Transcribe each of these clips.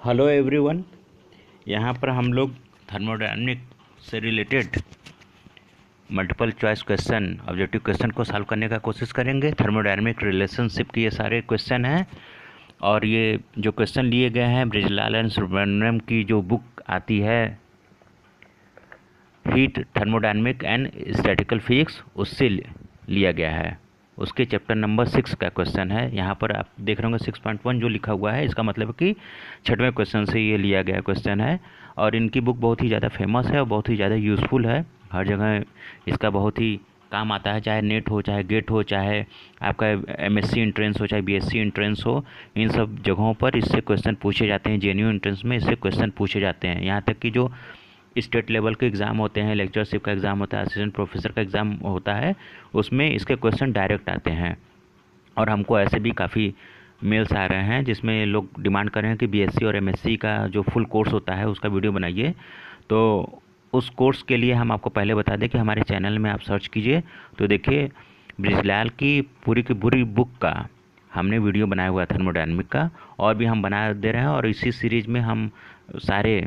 Hello everyone. यहाँ पर हम लोग थर्मोडायनामिक से related multiple choice question, objective question को सॉल्व करने का कोशिश करेंगे। थर्मोडायनामिक रिलेशनशिप के ये सारे क्वेश्चन हैं और ये जो क्वेश्चन लिए गए हैं ब्रिजलाल एंड सुब्रमण्यम की जो बुक आती है heat thermodynamic and statical physics, उससे लिया गया है। उसके चैप्टर नंबर 6 का क्वेश्चन है। यहाँ पर आप देख रहे होंगे 6.1 जो लिखा हुआ है, इसका मतलब है कि 6वें क्वेश्चन से ये लिया गया क्वेश्चन है। और इनकी बुक बहुत ही ज़्यादा फेमस है और बहुत ही ज़्यादा यूज़फुल है। हर जगह इसका बहुत ही काम आता है, चाहे नेट हो, चाहे गेट हो, चाहे आपका एमएससी एंट्रेंस हो, चाहे बीएससी एंट्रेंस हो, इन सब जगहों पर इससे क्वेश्चन पूछे जाते हैं। जेएनयू एंट्रेंस में इससे क्वेश्चन पूछे जाते हैं। यहाँ तक कि जो स्टेट लेवल के एग्ज़ाम होते हैं, लेक्चरशिप का एग्ज़ाम होता है, असिस्टेंट प्रोफेसर का एग्ज़ाम होता है, उसमें इसके क्वेश्चन डायरेक्ट आते हैं। और हमको ऐसे भी काफ़ी मेल्स आ रहे हैं जिसमें लोग डिमांड कर रहे हैं कि बीएससी और एमएससी का जो फुल कोर्स होता है उसका वीडियो बनाइए। तो उस कोर्स के लिए हम आपको पहले बता दें कि हमारे चैनल में आप सर्च कीजिए तो देखिए ब्रिजलाल की पूरी बुक का हमने वीडियो बनाया हुआ है थर्मोडायनामिक का, और भी हम बना दे रहे हैं। और इसी सीरीज़ में हम सारे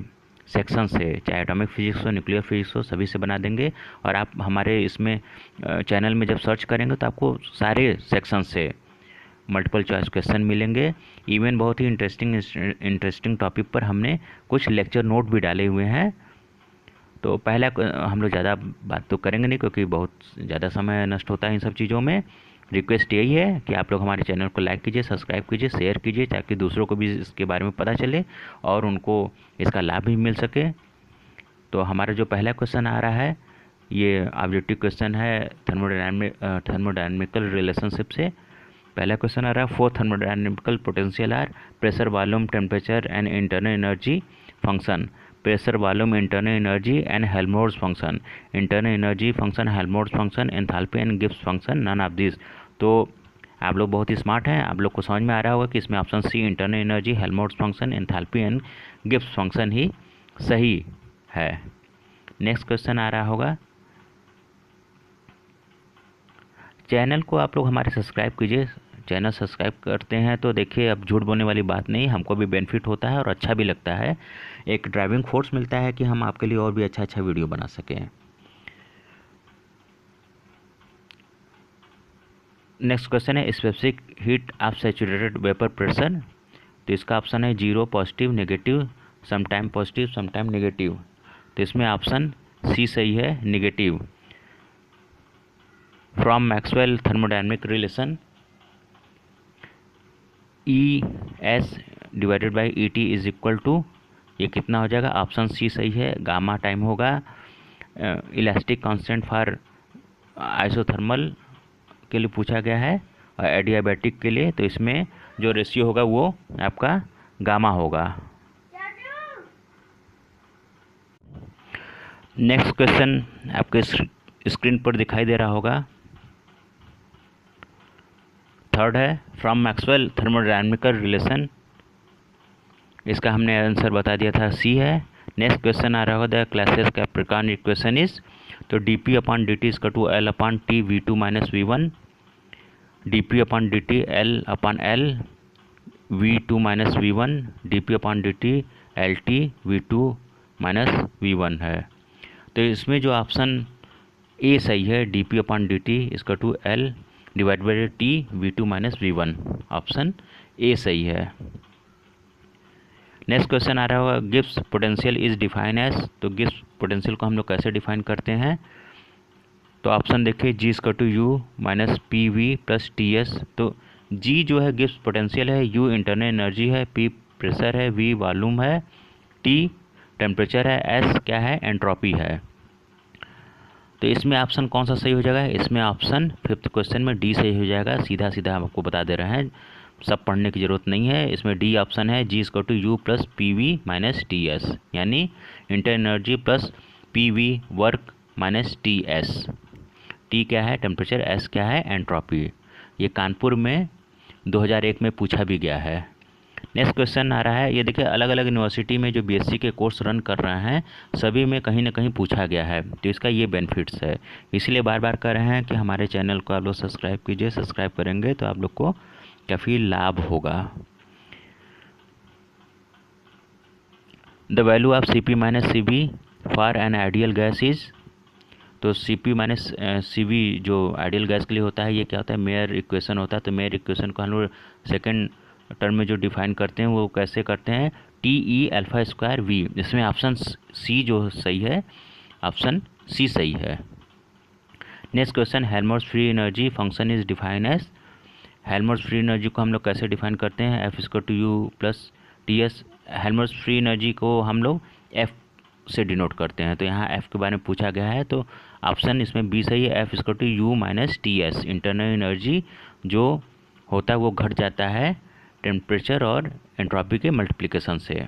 सेक्शन से, चाहे एटॉमिक फिजिक्स हो, न्यूक्लियर फिजिक्स हो, सभी से बना देंगे। और आप हमारे इसमें चैनल में जब सर्च करेंगे तो आपको सारे सेक्शन से मल्टीपल चॉइस क्वेश्चन मिलेंगे। इवन बहुत ही इंटरेस्टिंग टॉपिक पर हमने कुछ लेक्चर नोट भी डाले हुए हैं। तो पहला हम लोग ज़्यादा बात तो करेंगे नहीं क्योंकि बहुत ज़्यादा समय नष्ट होता है इन सब चीज़ों में। रिक्वेस्ट यही है कि आप लोग हमारे चैनल को लाइक कीजिए, सब्सक्राइब कीजिए, शेयर कीजिए, ताकि दूसरों को भी इसके बारे में पता चले और उनको इसका लाभ भी मिल सके। तो हमारा जो पहला क्वेश्चन आ रहा है ये ऑब्जेक्टिव क्वेश्चन है थर्मोडायनामिकल रिलेशनशिप से। पहला क्वेश्चन आ रहा है, 4 thermodynamical potential are pressure, volume, temperature and internal energy function. Pressure, volume, internal energy and Helmholtz function. Internal energy function, Helmholtz function, enthalpy and Gibbs function, none of this. तो आप लोग बहुत ही smart हैं, आप लोग को समझ में आ रहा होगा कि इसमें option C internal energy, Helmholtz function, enthalpy and Gibbs function ही सही है। नेक्स्ट क्वेश्चन आ रहा होगा, चैनल को आप लोग हमारे सब्सक्राइब कीजिए। चैनल सब्सक्राइब करते हैं तो देखिए, अब झूठ बोलने वाली बात नहीं, हमको भी बेनिफिट होता है और अच्छा भी लगता है। एक ड्राइविंग फोर्स मिलता है कि हम आपके लिए और भी अच्छा वीडियो बना सकें। नेक्स्ट क्वेश्चन है, specific heat of saturated vapour pressure. तो इसका ऑप्शन है 0, positive, negative, sometime positive, sometime negative. तो इसमें ऑप्शन सी सही है, negative. From Maxwell thermodynamic relation, E S divided by E T is equal to, ये कितना हो जाएगा? ऑप्शन सी सही है, गामा टाइम होगा। इलास्टिक कांस्टेंट फॉर आइसोथर्मल के लिए पूछा गया है और एडियाबैटिक के लिए, तो इसमें जो रेशियो होगा वो आपका गामा होगा। नेक्स्ट क्वेश्चन आपके स्क्रीन पर दिखाई दे रहा होगा, थर्ड है, फ्रॉम मैक्सवेल थर्मोडायनामिकल रिलेशन। इसका हमने आंसर बता दिया था, सी है। नेक्स्ट क्वेश्चन आ रहा होगा, the classes Capricorn equation is. तो D P upon D T इसका two L upon T V two minus V one, D P upon D T L upon L V two minus V one, D P upon D T L T V two minus V one है। तो इसमें जो option A सही है, D P upon D T इसका two L divide by T V two minus V one, option A सही है। Next question आ रहा होगा, Gibbs potential is define as. तो गिब्स पोटेंशियल को हम लोग कैसे डिफाइन करते हैं? तो ऑप्शन देखिए, जी इसका to U minus P V plus T S. तो जी जो है गिब्स पोटेंशियल है, यू इंटरनल एनर्जी है, पी प्रेशर है, वी वॉल्यूम है, टी टेम्परेचर है, एस क्या है? एंट्रोपी है। तो इसमें ऑप्शन कौन सा सही हो जाएगा? इसमें ऑप्शन 5th क्वेश्चन में डी सही हो जाएगा। सीधा सीधा हम आपको बता दे रहे हैं, सब पढ़ने की ज़रूरत नहीं है। इसमें डी ऑप्शन है, जी इसको to U plus P V minus T S, यानी inter energy plus P V work minus T S. T क्या है? टेम्परेचर, एस क्या है? एंट्रोपी। ये कानपुर में 2001 में पूछा भी गया है। नेक्स्ट क्वेश्चन आ रहा है, ये देखिए अलग अलग यूनिवर्सिटी में जो बीएससी के कोर्स रन कर रहे हैं सभी में कहीं ना कहीं पूछा गया है, तो इसका ये बेनिफिट्स है। इसलिए बार बार कह रहे हैं कि हमारे चैनल को आप लोग सब्सक्राइब कीजिए। सब्सक्राइब करेंगे तो आप लोग को काफ़ी लाभ होगा। The value of C P minus C B for an ideal gas is, तो C P minus C B जो आइडियल गैस के लिए होता है ये क्या होता है, मेयर इक्वेशन होता है। तो मेयर इक्वेशन को हम लोग सेकेंड टर्म में जो डिफाइन करते हैं वो कैसे करते हैं, T E alpha square V. इसमें ऑप्शन सी जो सही है, ऑप्शन सी सही है। Next question, Helmholtz free energy function is define as, Helmholtz free energy को हम लोग कैसे डिफाइन करते हैं, F equal to U plus T S. Helmholtz free energy को हम लोग एफ से डिनोट करते हैं, तो यहाँ एफ के बारे में पूछा गया है, तो ऑप्शन इसमें बी सही है, F equal to U minus T S. Internal energy जो होता है वो घट जाता है टेम्परेचर और एंट्रोपी के मल्टीप्लिकेशन से।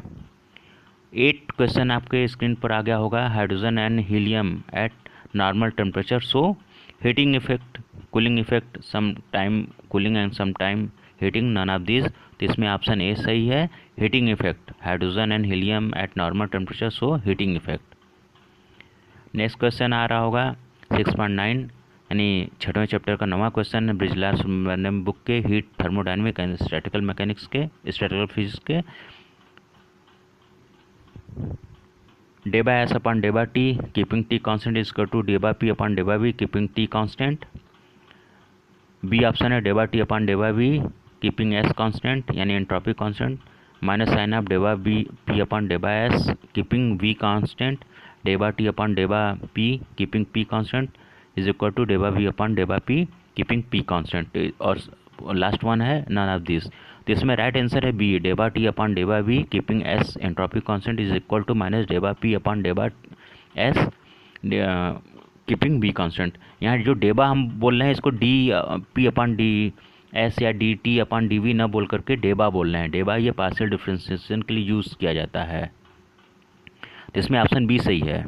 8 क्वेश्चन आपके स्क्रीन पर आ गया होगा, hydrogen and helium at normal temperature so heating effect, cooling effect, some time cooling and some time heating, none of this. तो इसमें ऑप्शन ए सही है, heating effect, hydrogen and helium at normal temperature so heating effect. Next question आ रहा होगा 6.9 यानी 6वें chapter का 9वां क्वेश्चन है, ब्रिजलाल सुब्रमण्यम बुक के heat thermodynamic and statical mechanics के, स्टैटिकल फिजिक्स के। Del by S upon day by T keeping T constant is equal to day by P upon day by V keeping T constant. B option है del by T upon day by V keeping S constant यानी entropy constant, minus sign of del by B P upon day by S keeping V constant, day by T upon day by P keeping P constant is equal to day by V upon day by P keeping P constant. और last one है none of this. तो इसमें right answer है B, d by T upon day by V keeping S entropy constant is equal to minus d by P upon day by S keeping B constant. यहाँ जो d by हम बोल रहे हैं इसको D P upon D S या D T upon D V न बोल करके डेबा बोल रहे हैं। डेबा ये पार्शियल डिफरेंशिएशन के लिए यूज़ किया जाता है, तो इसमें ऑप्शन बी सही है।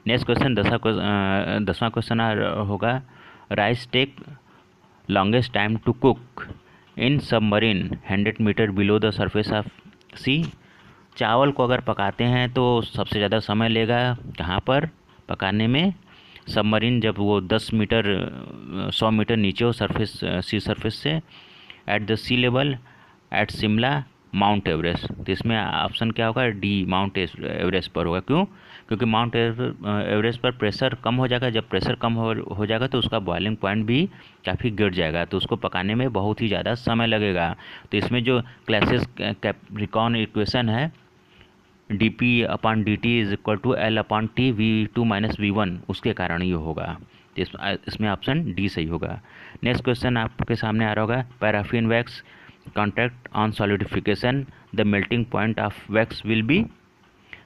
नेक्स्ट क्वेश्चन 10वां क्वेश्चन होगा, rice take longest time to cook in submarine 100 metre below the surface of sea. चावल को अगर पकाते हैं तो सबसे ज़्यादा समय लेगा कहाँ पर पकाने में, सबमरीन जब वो 10 मीटर 100 मीटर नीचे हो सरफेस सी सरफेस से, at the sea level, at Shimla, Mount Everest. तो इसमें ऑप्शन क्या होगा, डी माउंट एवरेस्ट पर होगा। क्यों? क्योंकि माउंट एवरेस्ट पर प्रेशर कम हो जाएगा, जब प्रेशर कम हो जाएगा तो उसका बॉइलिंग पॉइंट भी काफ़ी गिर जाएगा, तो उसको पकाने में बहुत ही ज़्यादा समय लगेगा। तो इसमें जो क्लासिस कैप्रिकॉन इक्वेशन है D P upon D T is equal to L upon T V two minus V one, उसके कारण ये होगा। तो इसमें ऑप्शन डी सही होगा। नेक्स्ट क्वेश्चन आपके सामने आ रहा होगा, paraffin wax contact on solidification the melting point of wax will be.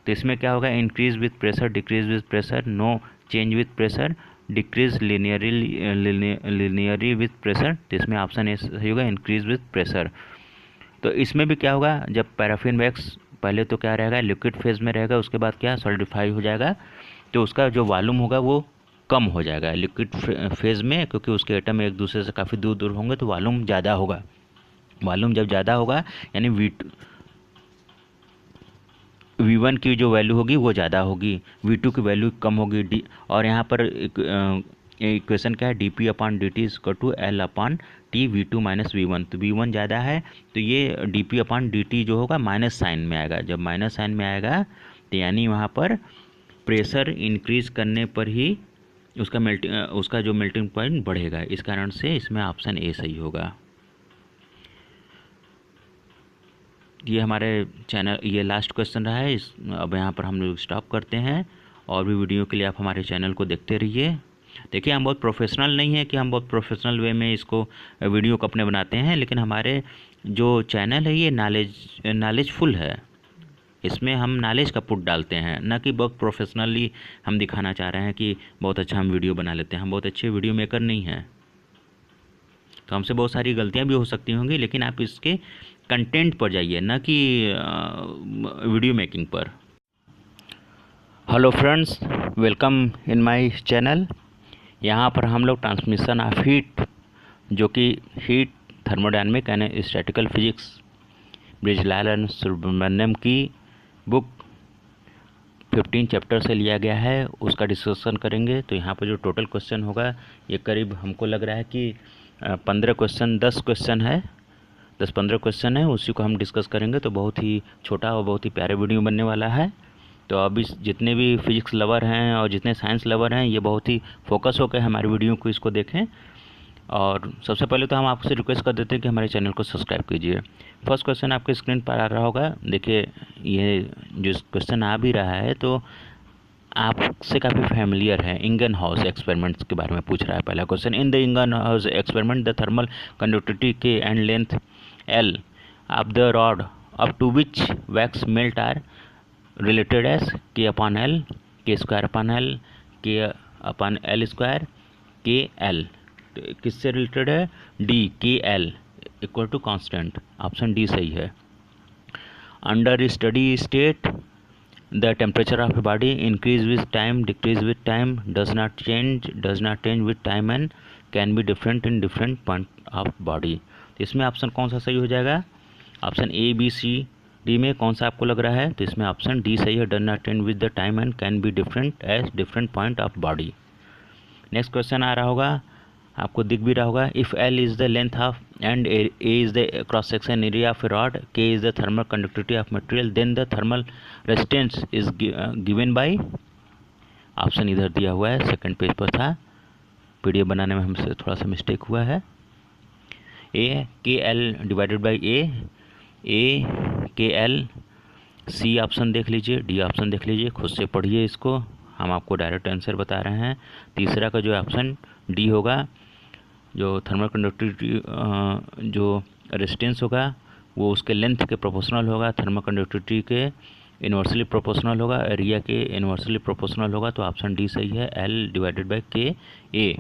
तो इसमें क्या होगा, increase with pressure, decrease with pressure, no change with pressure, decrease linearly with pressure. तो इसमें ऑप्शन ए सही होगा, इंक्रीज विथ प्रेशर। तो इसमें भी क्या होगा, जब पैराफिन वैक्स पहले तो क्या रहेगा, लिक्विड फेज में रहेगा, उसके बाद क्या सॉलिडिफाई हो जाएगा, तो उसका जो वॉल्यूम होगा वो कम हो जाएगा लिक्विड फेज में, क्योंकि उसके एटम एक दूसरे से काफ़ी दूर दूर होंगे तो वॉल्यूम ज़्यादा होगा। वॉल्यूम जब ज़्यादा होगा यानी V1 की जो वैल्यू होगी वो ज़्यादा होगी, V2 की वैल्यू कम होगी। डी और यहाँ पर इक्वेशन क्या है, D P upon D T equal to L upon T V two minus V one. तो V1 ज़्यादा है तो ये D P upon D T जो होगा माइनस साइन में आएगा। जब माइनस साइन में आएगा तो यानी वहाँ पर प्रेशर इंक्रीज करने पर ही उसका जो मेल्टिंग पॉइंट बढ़ेगा। इस कारण से इसमें ऑप्शन ए सही होगा। ये हमारे चैनल, ये लास्ट क्वेश्चन रहा है। अब यहाँ पर हम लोग स्टॉप करते हैं, और भी वीडियो के लिए आप हमारे चैनल को देखते रहिए। देखिए, हम बहुत प्रोफेशनल नहीं है कि हम बहुत प्रोफेशनल वे में इसको वीडियो को अपने बनाते हैं, लेकिन हमारे जो चैनल है ये नॉलेजफुल है। इसमें हम नॉलेज का पुट डालते हैं, ना कि बहुत प्रोफेशनली हम दिखाना चाह रहे हैं कि बहुत अच्छा हम वीडियो बना लेते हैं। हम बहुत अच्छे वीडियो मेकर नहीं हैं, तो हमसे बहुत सारी गलतियां भी हो सकती होंगी, लेकिन आप इसके कंटेंट पर जाइए, ना कि वीडियो मेकिंग पर। Hello friends, welcome in my channel. यहाँ पर हम लोग ट्रांसमिशन ऑफ हीट, जो कि heat thermodynamic and statical physics Brijlal Subramanyam की बुक 15 चैप्टर से लिया गया है, उसका डिस्कशन करेंगे। तो यहाँ पर जो टोटल क्वेश्चन होगा ये करीब हमको लग रहा है कि 15 क्वेश्चन 10 क्वेश्चन है, 10-15 क्वेश्चन है, उसी को हम डिस्कस करेंगे। तो बहुत ही छोटा और बहुत ही प्यारे वीडियो बनने वाला है। तो अभी जितने भी फिजिक्स लवर हैं और जितने साइंस लवर हैं, ये बहुत ही फोकस होकर हमारे वीडियो को इसको देखें। और सबसे पहले तो हम आपसे रिक्वेस्ट कर देते हैं कि हमारे चैनल को सब्सक्राइब कीजिए। फर्स्ट क्वेश्चन आपके स्क्रीन पर आ रहा होगा। देखिए, ये जो क्वेश्चन आ भी रहा है तो आपसे काफ़ी फैमिलियर है। इंगन हाउस एक्सपेरिमेंट्स के बारे में पूछ रहा है पहला question. In the Ingenhousz experiment the thermal conductivity K and length L of the rod up to which wax melt are related as K upon L, K square upon L, K upon L square, K L. किससे related है? D, K L equal to constant. Option D सही है। Under study state the temperature of a body increase with time, decrease with time, does not change with time and can be different in different point of body। तो इसमें option कौन सा सही हो जाएगा? Option A, B, C, D में कौन सा आपको लग रहा है? तो इसमें ऑप्शन डी सही है। does not change with the time and can be different as different point of body। Next question आ रहा होगा, आपको दिख भी रहा होगा। If L is the length of and A is the cross section area of a rod, K is the thermal conductivity of material, then the thermal resistance is given by. Option इधर दिया हुआ है, second page पर था। PDF बनाने में हमसे थोड़ा सा मिस्टेक हुआ है। ए के एल डिवाइडेड बाई ए के एल। सी ऑप्शन देख लीजिए, डी ऑप्शन देख लीजिए, खुद से पढ़िए इसको, हम आपको डायरेक्ट आंसर बता रहे हैं। तीसरा का जो ऑप्शन डी होगा, जो थर्मल कंडक्टिविटी जो रेजिस्टेंस होगा वो उसके लेंथ के प्रोपोर्शनल होगा, थर्मल कंडक्टिविटी के इन्वर्सली प्रोपोर्शनल होगा, एरिया के इन्वर्सली प्रोपोर्शनल होगा। तो ऑप्शन डी सही है, L divided by K A.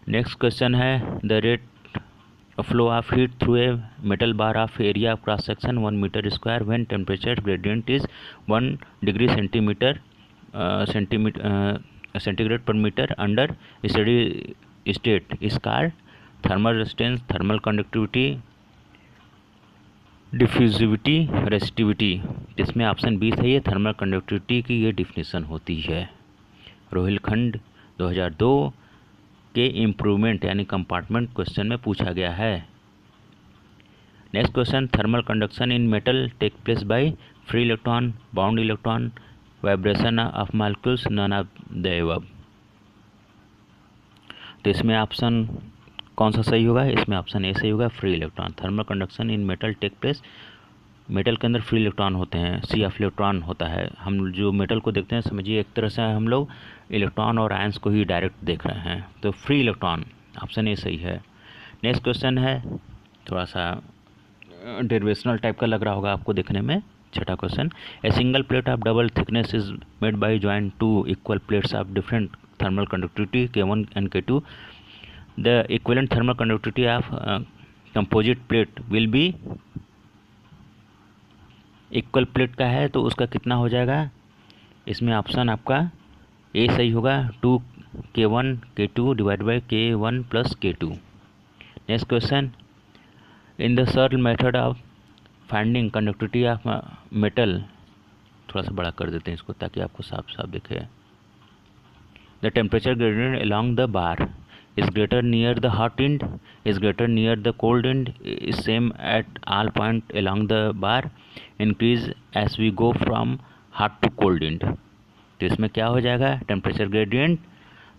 Next question है, the rate flow of heat through a metal bar of area of cross section 1 metre square when temperature gradient is 1 degree centigrade per metre under study state is called thermal resistance, thermal conductivity, diffusivity, resistivity. इसमें option B सही है, thermal conductivity की ये definition होती है। रोहिलखंड 2002 के improvement यानी compartment question में पूछा गया है। Next question, thermal conduction in metal take place by free electron, bound electron, vibration of molecules, none of the above. तो इसमें ऑप्शन कौन सा सही होगा? इसमें ऑप्शन ए सही होगा, free electron. Thermal conduction in metal take place, metal के अंदर फ्री इलेक्ट्रॉन होते हैं, सी ऑफ इलेक्ट्रॉन होता है। हम जो मेटल को देखते हैं, समझिए एक तरह से हम लोग इलेक्ट्रॉन और आयंस को ही डायरेक्ट देख रहे हैं। तो फ्री इलेक्ट्रॉन, ऑप्शन ए सही है। नेक्स्ट क्वेश्चन है, थोड़ा सा डेरिवेशनल टाइप का लग रहा होगा आपको देखने में। छठा question, a single plate of double thickness is made by joint two equal plates of different thermal conductivity K1 and K2, the equivalent thermal conductivity of composite plate will be, equal plate का है तो उसका कितना हो जाएगा? इसमें option आपका ए सही होगा, 2K1 K2 divide by K1 plus K2। Next question, in the Searle method of finding conductivity of metal, थोड़ा सा बड़ा कर देते हैं इसको ताकि आपको साफ साफ दिखे। The temperature gradient along the bar is greater near the hot end, is greater near the cold end, is same at all point along the bar, increase as we go from hot to cold end। तो इसमें क्या हो जाएगा? Temperature gradient.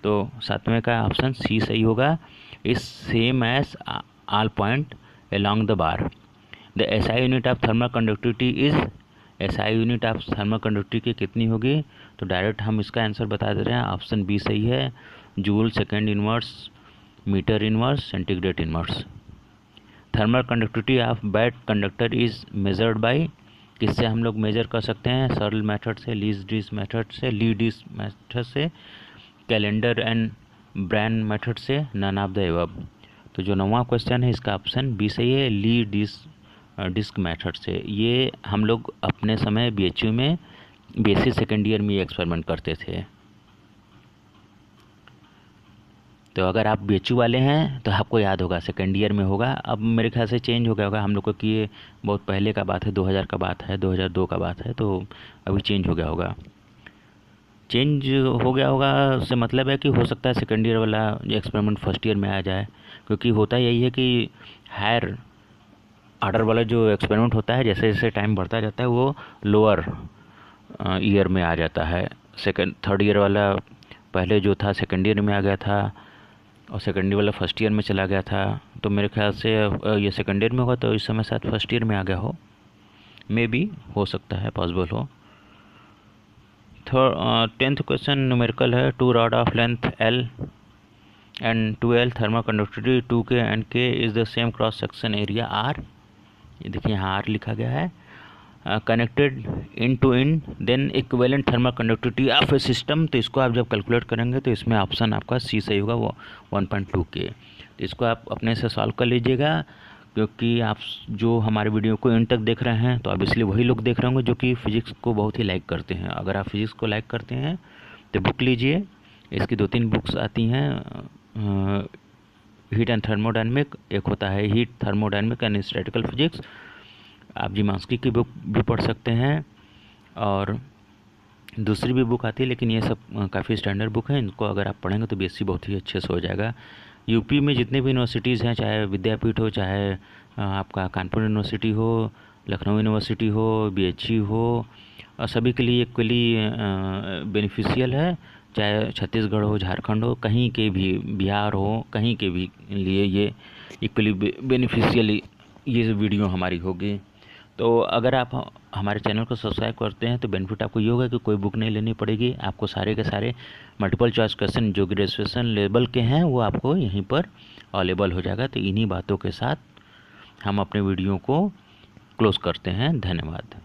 तो सातवें का option C सही होगा, is same as all point along the bar। The SI unit of thermal conductivity is, SI unit of thermal conductivity की कितनी होगी? तो डायरेक्ट हम इसका आंसर बता दे रहे हैं, ऑप्शन बी सही है, joule second inverse, metre inverse, centigrade inverse. Thermal conductivity of bad conductor is measured by, किससे हम लोग मेजर कर सकते हैं? सरल मेथड से, लीस्ट डिस मेथड से, ली डिस मेथड से, कैलेंडर एंड ब्रैन मेथड से, नन ऑफ द अबव। तो जो 9वां क्वेश्चन है इसका ऑप्शन बी सही है, ली डिस्क मेथड से। ये हम लोग अपने समय BHU में BSc सेकेंड ईयर में ये एक्सपेरिमेंट करते थे। तो अगर आप BHU वाले हैं तो आपको याद होगा, सेकेंड ईयर में होगा। अब मेरे ख्याल से चेंज हो गया होगा हम लोग को, कि ये बहुत पहले का बात है, 2000 का बात है, 2002 का बात है, तो अभी चेंज हो गया होगा। चेंज हो गया होगा उससे मतलब है कि हो सकता है सेकेंड ईयर वाला एक्सपेरिमेंट फर्स्ट ईयर में आ जाए, क्योंकि होता यही है कि हायर आर्डर वाला जो एक्सपेरिमेंट होता है, जैसे जैसे टाइम बढ़ता जाता है वो लोअर ईयर में आ जाता है। सेकंड थर्ड ईयर वाला पहले जो था सेकंड ईयर में आ गया था, और सेकंड ईयर वाला फर्स्ट ईयर में चला गया था। तो मेरे ख्याल से ये सेकंड ईयर में होगा, तो इस समय शायद फर्स्ट ईयर में आ गया हो, मे बी, हो सकता है, पॉसिबल हो। 10th क्वेश्चन न्यूमेरिकल है। 2 rod of length L and 2L thermal conductivity 2K and K is the same cross section area R। ये देखिए यहाँ R लिखा गया है। Connected in to in then equivalent thermal conductivity of a system. तो इसको आप जब कैलकुलेट करेंगे तो इसमें ऑप्शन आपका सी सही होगा, वो 1.2K। तो इसको आप अपने से सॉल्व कर लीजिएगा, क्योंकि आप जो हमारे वीडियो को इन तक देख रहे हैं तो अब इसलिए वही लोग देख रहे होंगे जो कि फिजिक्स को बहुत ही लाइक करते हैं। अगर आप फिजिक्स को लाइक करते हैं तो बुक लीजिए, इसकी 2-3 बुक्स आती हैं, हीट एंड थर्मोडायनेमिक, एक होता है heat thermodynamic and statical physics. आप जिमांस्की की बुक भी पढ़ सकते हैं, और दूसरी भी बुक आती है, लेकिन ये सब काफ़ी स्टैंडर्ड बुक हैं। इनको अगर आप पढ़ेंगे तो बीएससी बहुत ही अच्छे से हो जाएगा। यूपी में जितने भी यूनिवर्सिटीज़ हैं, चाहे विद्यापीठ हो, चाहे आपका कानपुर यूनिवर्सिटी हो, लखनऊ यूनिवर्सिटी हो, बीएचयू हो, और सभी के लिए इक्वली बेनिफिशियल है। चाहे छत्तीसगढ़ हो, झारखंड हो, कहीं के भी, बिहार हो, कहीं के भी लिए ये इक्वली बेनिफिशियल ये वीडियो हमारी होगी। तो अगर आप हमारे चैनल को सब्सक्राइब करते हैं तो बेनिफिट आपको ये होगा कि कोई बुक नहीं लेनी पड़ेगी, आपको सारे के सारे मल्टीपल चॉइस क्वेश्चन जो ग्रेजुएशन लेवल के हैं वो आपको यहीं पर अवेलेबल हो जाएगा। तो इन्हीं बातों के साथ हम अपने वीडियो को क्लोज़ करते हैं। धन्यवाद।